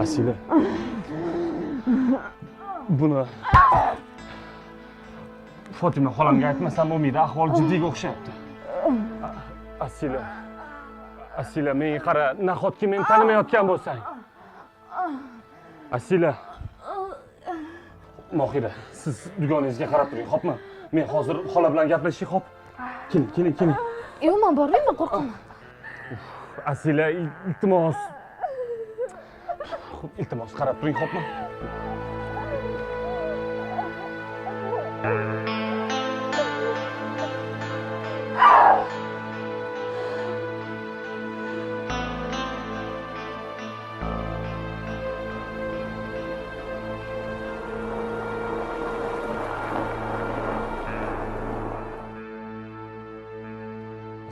Asila. Buni Fotima xolamga aytmasam bo'lmaydi, ahvol jiddiyga o'xshayapti. Asila. Asila, menga qara, nahotki meni tanimayotgan bo'lsang. Asila. Mohira, siz dugonangizga qarab turing, xo'pmi? Men hozir xola bilan gaplashay, xo'p? Keling. Yo'q, men bormayman, qo'rqaman. Asila, iltimos. Iltimos, qarab turing, xo'pmi?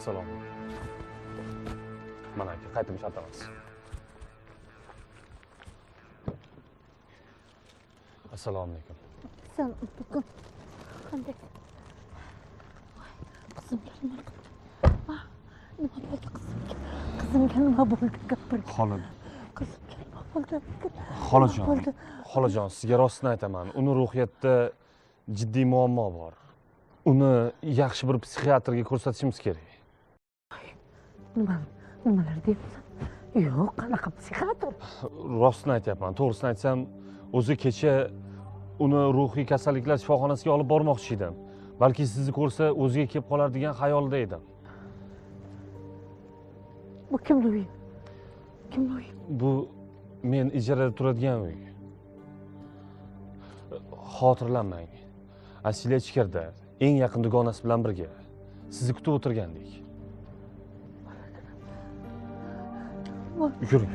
Assalomu alaykum. Mana aka, qaytib shartamiz. Assalomu alaykum. Sen bugun qanday? Qizimga nima qildi? Nima bo'ldi qizimga? Qizimga nima bo'ldi? Gapir. Xola. Qizimga nima bo'ldi? Xolajon, sizga rostini aytaman. Uni ruhiyatda jiddiy muammo bor. Uni yaxshi bir psixiatrga ko'rsatishimiz kerak. Nimalar deyapsan? Yo'q, qanaqa psixiatr? Rostini aytyapman. To'g'risini aytsam, o'zi kecha uni ruhiy kasalliklar shifoxonasiga olib bormoqchi edim. Balki sizni ko'rsa o'ziga kelib qolar degan xayolda edim. Bu kimning uyi? Kimning uyi? Bu men ijarada turadigan uy. Xotirlanmang. Asila ichkarida, eng yaqin dugonasi bilan birga. Sizni kutib o'tirgandik. Yuring.